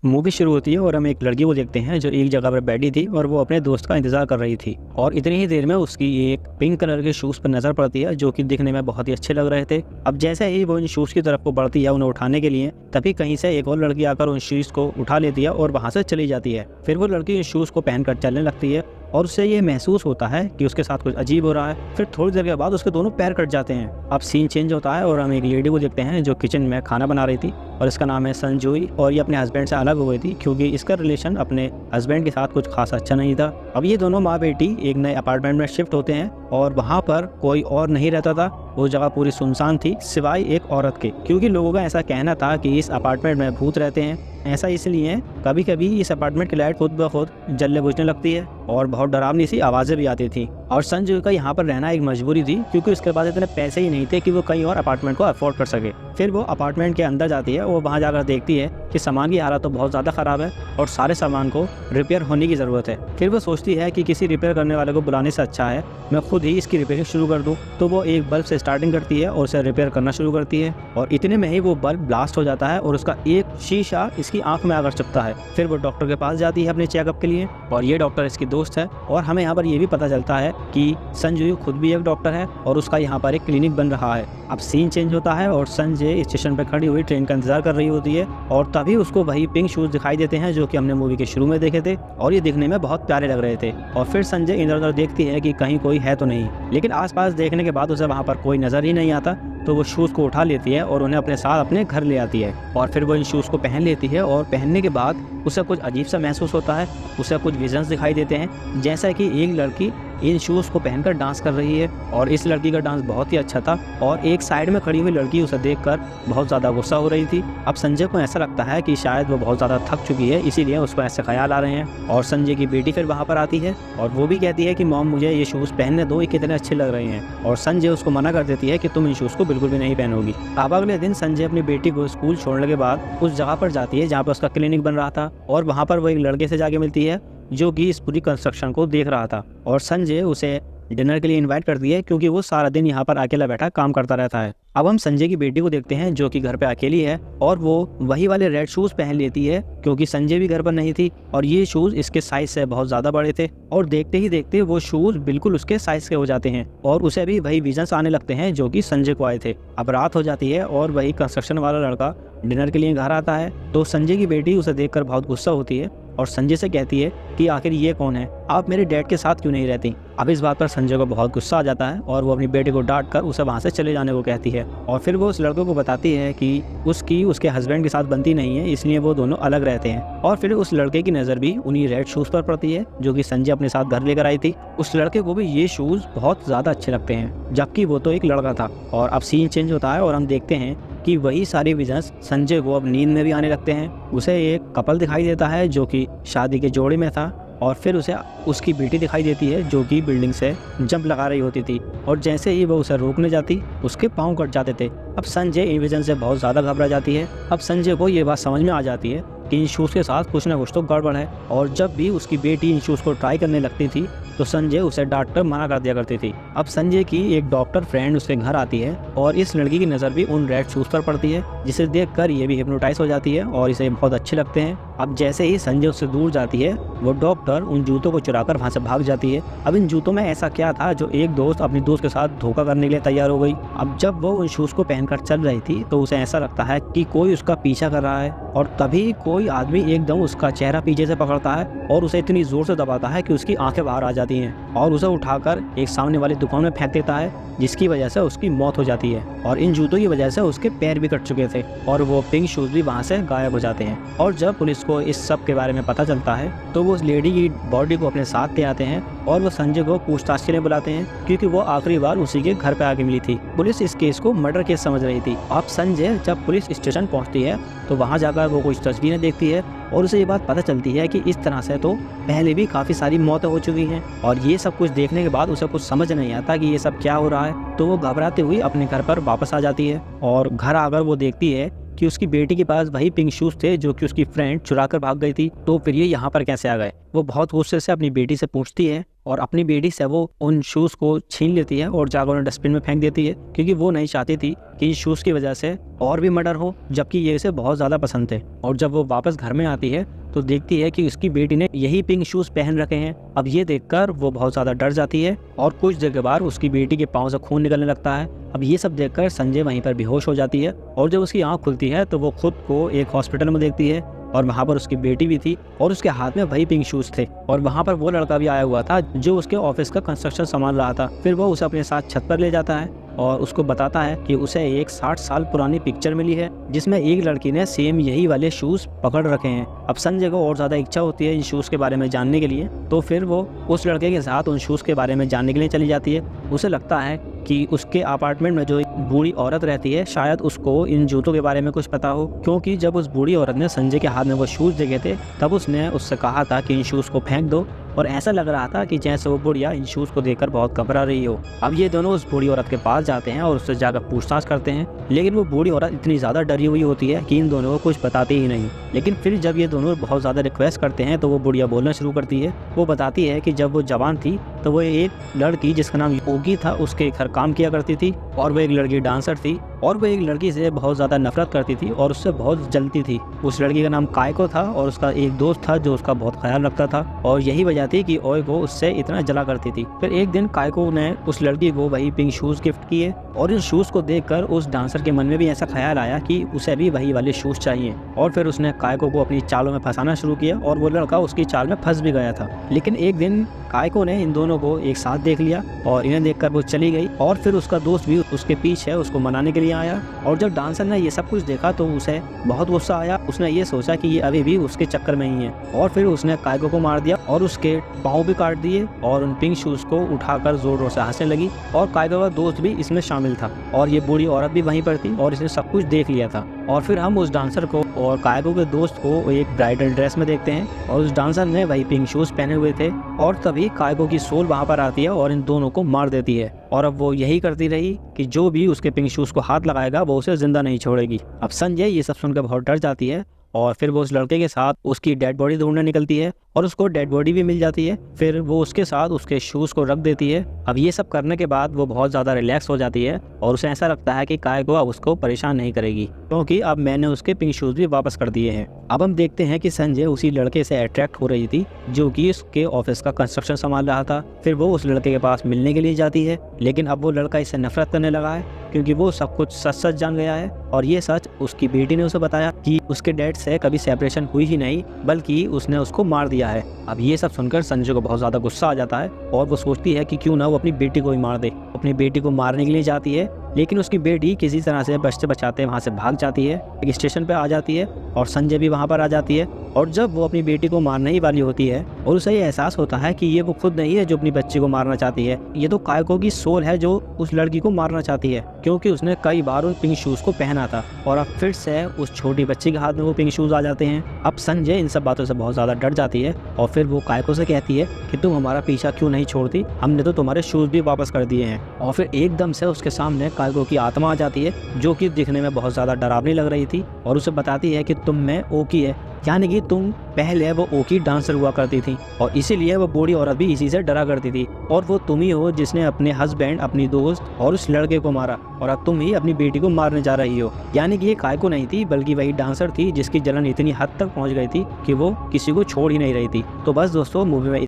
Movie शुरू होती है और हम एक लड़की को देखते हैं जो एक जगह पर बैठी थी और वो अपने दोस्त का इंतजार कर रही थी। और इतनी ही देर में उसकी एक पिंक कलर के शूज़ पर नज़र पड़ती है जो कि दिखने में बहुत ही अच्छे लग रहे थे। अब जैसे ही वो इन शूज़ की तरफ को बढ़ती है उन्हें उठाने के लिए, तभी कहीं से एक और लड़की आकर उन शूज़ को उठा लेती है और वहाँ से चली जाती है। फिर वो लड़की इन शूज़ को पहनकर चलने लगती है और उससे ये महसूस होता है कि उसके साथ कुछ अजीब हो रहा है। फिर थोड़ी देर के बाद उसके दोनों पैर कट जाते हैं। अब सीन चेंज होता है और हम एक लेडी को देखते हैं जो किचन में खाना बना रही थी और इसका नाम है संजुई। और ये अपने हस्बैंड से अलग हो गई थी क्योंकि इसका रिलेशन अपने हस्बैंड के साथ कुछ खास अच्छा नहीं था। अब ये दोनों माँ बेटी एक नए अपार्टमेंट में शिफ्ट होते हैं और वहाँ पर कोई और नहीं रहता था। वो जगह पूरी सुनसान थी सिवाय एक औरत के, क्योंकि लोगों का ऐसा कहना था कि इस अपार्टमेंट में भूत रहते हैं। ऐसा इसलिए कभी कभी इस अपार्टमेंट की लाइट खुद ब खुद जलने बुझने लगती है और बहुत डरावनी सी आवाज़ें भी आती थी। और संजय का यहाँ पर रहना एक मजबूरी थी क्योंकि उसके पास इतने पैसे ही नहीं थे कि वो कहीं और अपार्टमेंट को अफोर्ड कर सके। फिर वो अपार्टमेंट के अंदर जाती है और वहाँ जाकर देखती है कि सामान की हालत तो बहुत ज़्यादा ख़राब है और सारे सामान को रिपेयर होने की ज़रूरत है। फिर वो सोचती है कि किसी रिपेयर करने वाले को बुलाने से अच्छा है मैं खुद ही इसकी रिपेयरिंग शुरू कर दूँ। तो वो एक बल्ब से स्टार्टिंग करती है और उसे रिपेयर करना शुरू करती है और इतने में ही वो बल्ब ब्लास्ट हो जाता है और उसका एक शीशा इसकी आंख में आकर चुभता है। फिर वो डॉक्टर के पास जाती है अपने चेकअप के लिए और ये डॉक्टर इसकी दोस्त है। और हमें यहाँ पर ये भी पता चलता है कि संजय खुद भी एक डॉक्टर है और उसका यहाँ पर एक क्लिनिक बन रहा है। अब सीन चेंज होता है और संजय स्टेशन पर खड़ी हुई ट्रेन का इंतजार कर रही होती है और तभी उसको वही पिंक शूज दिखाई देते हैं जो कि हमने मूवी के शुरू में देखे थे और ये दिखने में बहुत प्यारे लग रहे थे। और फिर संजय इधर उधर देखती है कि कहीं कोई है तो नहीं, लेकिन आसपास देखने के बाद उसे वहाँ पर कोई नजर ही नहीं आता। तो वो शूज़ को उठा लेती है और उन्हें अपने साथ अपने घर ले आती है और फिर वो इन शूज़ को पहन लेती है और पहनने के बाद उसे कुछ अजीब सा महसूस होता है। उसे कुछ विजन्स दिखाई देते हैं जैसा कि एक लड़की इन शूज़ को पहनकर डांस कर रही है और इस लड़की का डांस बहुत ही अच्छा था और एक साइड में खड़ी हुई लड़की उसे देखकर बहुत ज़्यादा गुस्सा हो रही थी। अब संजय को ऐसा लगता है कि शायद वो बहुत ज़्यादा थक चुकी है, इसीलिए उसको ऐसे ख्याल आ रहे हैं। और संजय की बेटी फिर वहाँ पर आती है और वो भी कहती है कि मॉम मुझे ये शूज़ पहनने दो, ये कितने अच्छे लग रहे हैं। और संजय उसको मना कर देती है कि तुम इन शूज़ को बिल्कुल भी नहीं पहनोगी। अब अगले दिन संजय अपनी बेटी को स्कूल छोड़ने के बाद उस जगह पर जाती है जहाँ पर उसका क्लिनिक बन रहा था और वहाँ पर वो एक लड़के से जाके मिलती है जो कि इस पूरी कंस्ट्रक्शन को देख रहा था। और संजय उसे डिनर के लिए इनवाइट करती है क्योंकि वो सारा दिन यहाँ पर अकेला बैठा काम करता रहता है। अब हम संजय की बेटी को देखते हैं जो कि घर पे अकेली है और वो वही वाले रेड शूज़ पहन लेती है क्योंकि संजय भी घर पर नहीं थी और ये शूज़ इसके साइज से बहुत ज़्यादा बड़े थे। और देखते ही देखते वो शूज़ बिल्कुल उसके साइज के हो जाते हैं और उसे भी वही विजन्स आने लगते हैं जो कि संजय को आए थे। अब रात हो जाती है और वही कंस्ट्रक्शन वाला लड़का डिनर के लिए घर आता है तो संजय की बेटी उसे देखकर बहुत गुस्सा होती है और संजय से कहती है कि आखिर ये कौन है, आप मेरे डैड के साथ क्यों नहीं रहती। अब इस बात पर संजय को बहुत गुस्सा आ जाता है और वो अपनी बेटी को डांट कर उसे वहाँ से चले जाने को कहती है। और फिर वो उस लड़के को बताती है कि उसके हस्बैंड के साथ बनती नहीं है, इसलिए वो दोनों अलग रहते हैं। और फिर उस लड़के की नज़र भी उन्हीं रेड शूज़ पर पड़ती है जो कि संजय अपने साथ घर लेकर आई थी। उस लड़के को भी ये शूज़ बहुत ज़्यादा अच्छे लगते हैं जबकि वो तो एक लड़का था। और अब सीन चेंज होता है और हम देखते हैं कि वही सारे विजन्स संजय को अब नींद में भी आने लगते हैं। उसे एक कपल दिखाई देता है जो कि शादी के जोड़े में था और फिर उसे उसकी बेटी दिखाई देती है जो कि बिल्डिंग से जंप लगा रही होती थी और जैसे ही वो उसे रोकने जाती उसके पाँव कट जाते थे। अब संजय इन विजन से बहुत ज़्यादा घबरा जाती है। अब संजय को ये बात समझ में आ जाती है कि इन शूज़ के साथ कुछ ना कुछ तो गड़बड़ है और जब भी उसकी बेटी इन शूज़ को ट्राई करने लगती थी तो संजय उसे डांट कर मना कर दिया करती थी। अब संजय की एक डॉक्टर फ्रेंड उसके घर आती है और इस लड़की की नज़र भी उन रेड शूज़ पर पड़ती है जिसे देखकर ये भी हिप्नोटाइज हो जाती है और इसे बहुत अच्छे लगते हैं। अब जैसे ही संजय उससे दूर जाती है वो डॉक्टर उन जूतों को चुराकर वहाँ से भाग जाती है। अब इन जूतों में ऐसा क्या था जो एक दोस्त अपनी दोस्त के साथ धोखा करने के लिए तैयार हो गई। अब जब वो उन शूज़ को पहनकर चल रही थी तो उसे ऐसा लगता है कि कोई उसका पीछा कर रहा है और तभी कोई आदमी एकदम उसका चेहरा पीछे से पकड़ता है और उसे इतनी जोर से दबाता है कि उसकी आंखें बाहर आ जाती हैं और उसे उठाकर एक सामने वाली दुकान में फेंक देता है जिसकी वजह से उसकी मौत हो जाती है। और इन जूतों की वजह से उसके पैर भी कट चुके थे और वो पिंक शूज़ भी वहाँ से गायब हो जाते हैं। और जब पुलिस को इस सब के बारे में पता चलता है तो वो उस लेडी की बॉडी को अपने साथ ले आते हैं और वो संजय को पूछताछ के लिए बुलाते हैं क्योंकि वो आखिरी बार उसी के घर पे आके मिली थी। पुलिस इस केस को मर्डर केस समझ रही थी। अब संजय जब पुलिस स्टेशन पहुंचती है तो वहां जाकर वो कुछ तस्वीरें देखती है और उसे ये बात पता चलती है कि इस तरह से तो पहले भी काफ़ी सारी मौतें हो चुकी हैं। और ये सब कुछ देखने के बाद उसे कुछ समझ नहीं आता कि ये सब क्या हो रहा है। तो वो घबराते हुए अपने घर पर वापस आ जाती है और घर आकर वो देखती है कि उसकी बेटी के पास वही पिंक शूज़ थे जो कि उसकी फ्रेंड चुरा कर भाग गई थी। तो फिर ये यहाँ पर कैसे आ गए। वो बहुत गुस्से से अपनी बेटी से पूछती है और अपनी बेटी से वो उन शूज़ को छीन लेती है और जाकर उन्हें डस्टबिन में फेंक देती है, क्योंकि वो नहीं चाहती थी कि इन शूज़ की वजह से और भी मर्डर हो, जबकि ये इसे बहुत ज़्यादा पसंद थे। और जब वो वापस घर में आती है तो देखती है कि उसकी बेटी ने यही पिंक शूज़ पहन रखे हैं। अब ये देखकर वो बहुत ज़्यादा डर जाती है और कुछ देर के बाद उसकी बेटी के पाँव से खून निकलने लगता है। अब ये सब देखकर संजय वहीं पर बेहोश हो जाती है और जब उसकी आँख खुलती है तो वो खुद को एक हॉस्पिटल में देखती है और वहाँ पर उसकी बेटी भी थी और उसके हाथ में वही पिंक शूज़ थे और वहाँ पर वो लड़का भी आया हुआ था जो उसके ऑफिस का कंस्ट्रक्शन संभाल रहा था। फिर वो उसे अपने साथ छत पर ले जाता है और उसको बताता है कि उसे एक 60 साल पुरानी पिक्चर मिली है जिसमें एक लड़की ने सेम यही वाले शूज़ पकड़ रखे हैं। अब संजय को और ज़्यादा इच्छा होती है इन शूज़ के बारे में जानने के लिए, तो फिर वो उस लड़के के साथ उन शूज़ के बारे में जानने के लिए चली जाती है। उसे लगता है कि उसके अपार्टमेंट में जो एक बूढ़ी औरत रहती है शायद उसको इन जूतों के बारे में कुछ पता हो, क्योंकि जब उस बूढ़ी औरत ने संजय के हाथ में वो शूज़ देखे थे तब उसने उससे कहा था कि इन शूज़ को फेंक दो और ऐसा लग रहा था कि जैसे वो बुढ़िया इन शूज़ को देखकर बहुत घबरा रही हो। अब ये दोनों उस बूढ़ी औरत के पास जाते हैं और उससे जाकर पूछताछ करते हैं, लेकिन वो बूढ़ी औरत इतनी ज़्यादा डरी हुई होती है कि इन दोनों को कुछ बताती ही नहीं। लेकिन फिर जब ये दोनों बहुत ज़्यादा रिक्वेस्ट करते हैं तो वो बुढ़िया बोलना शुरू करती है। वो बताती है कि जब वो जवान थी तो वो एक लड़की जिसका नाम योगी था उसके घर काम किया करती थी और वो एक लड़की डांसर थी और वो एक लड़की से बहुत ज़्यादा नफरत करती थी और उससे बहुत जलती थी। उस लड़की का नाम कायको था और उसका एक दोस्त था जो उसका बहुत ख्याल रखता था और यही वजह थी कि ओय को उससे इतना जला करती थी। फिर एक दिन कायको ने उस लड़की को वही पिंक शूज़ गिफ्ट किए और इन शूज़ को देखकर उस डांसर के मन में भी ऐसा ख्याल आया कि उसे भी वही वाले शूज़ चाहिए और फिर उसने कायको को अपनी चालों में फंसाना शुरू किया और वो लड़का उसकी चाल में फंस भी गया था। लेकिन एक दिन कायको ने इन दोनों को एक साथ देख लिया और इन्हें देखकर वो चली गई और फिर उसका दोस्त भी उसके पीछे उसको मनाने के लिए आया और जब डांसर ने ये सब कुछ देखा तो उसे बहुत गुस्सा आया। उसने ये सोचा कि ये अभी भी उसके चक्कर में ही है और फिर उसने कायको को मार दिया और उसके पाँव भी काट दिए और उन पिंक शूज़ को उठाकर जोर जोर से हंसने लगी और कायको का दोस्त भी इसमें शामिल था और ये बूढ़ी औरत भी वहीं पर थी और इसने सब कुछ देख लिया था। और फिर हम उस डांसर को और कायको के दोस्त को एक ब्राइडल ड्रेस में देखते हैं और उस डांसर ने वही पिंक शूज़ पहने हुए थे और तभी कायको की सोल वहाँ पर आती है और इन दोनों को मार देती है। और अब वो यही करती रही कि जो भी उसके पिंक शूज़ को हाथ लगाएगा वो उसे जिंदा नहीं छोड़ेगी। अब संजय ये सब सुनकर बहुत डर जाती है और फिर वो उस लड़के के साथ उसकी डेड बॉडी ढूंढने निकलती है और उसको डेड बॉडी भी मिल जाती है। फिर वो उसके साथ उसके शूज़ को रख देती है। अब ये सब करने के बाद वो बहुत ज़्यादा रिलैक्स हो जाती है और उसे ऐसा लगता है कि कायको अब उसको परेशान नहीं करेगी क्योंकि अब मैंने उसके पिंक शूज़ भी वापस कर दिए हैं। अब हम देखते हैं कि संजय उसी लड़के से अट्रैक्ट हो रही थी जो कि उसके ऑफिस का कंस्ट्रक्शन संभाल रहा था। फिर वो उस लड़के के पास मिलने के लिए जाती है, लेकिन अब वो लड़का इससे नफरत करने लगा है क्योंकि वो सब कुछ सच सच जान गया है और ये सच उसकी बेटी ने उसे बताया कि उसके डैड से कभी सेपरेशन हुई ही नहीं बल्कि उसने उसको मार दिया है। अब ये सब सुनकर संजय को बहुत ज़्यादा गुस्सा आ जाता है और वो सोचती है कि क्यों ना वो अपनी बेटी को ही मार दे। अपनी बेटी को मारने के लिए जाती है लेकिन उसकी बेटी किसी तरह से बचते बचाते वहाँ से भाग जाती है, एक स्टेशन पे आ जाती है और संजय भी वहाँ पर आ जाती है। और जब वो अपनी बेटी को मारने ही वाली होती है और उसे ये एहसास होता है कि ये वो खुद नहीं है जो अपनी बच्ची को मारना चाहती है, ये तो कायको की सोल है जो उस लड़की को मारना चाहती है क्योंकि उसने कई बार उन पिंक शूज़ को पहना था और अब फिर से उस छोटी बच्ची के हाथ में वो पिंक शूज़ आ जाते हैं। अब संजय इन सब बातों से बहुत ज़्यादा डर जाती है और फिर वो कायको से कहती है कि तुम हमारा पीछा क्यों नहीं छोड़ती, हमने तो तुम्हारे शूज़ भी वापस कर दिए हैं। और फिर एकदम से उसके सामने कायको की आत्मा आ जाती है जो कि दिखने में बहुत ज़्यादा डरावनी लग रही थी और उसे बताती है कि तुम में ओकी है, यानी कि तुम पहले वो ओकी डांसर हुआ करती थी और इसीलिए वो बूढ़ी औरत भी इसी से डरा करती थी और वो तुम ही हो जिसने अपने हस्बैंड, अपनी दोस्त और उस लड़के को मारा और अब तुम ही अपनी बेटी को मारने जा रही हो। यानी कि ये कायको नहीं थी बल्कि वही डांसर थी जिसकी जलन इतनी हद तक पहुंच गई थी कि वो किसी को छोड़ ही नहीं रही थी। तो बस दोस्तों, मूवी में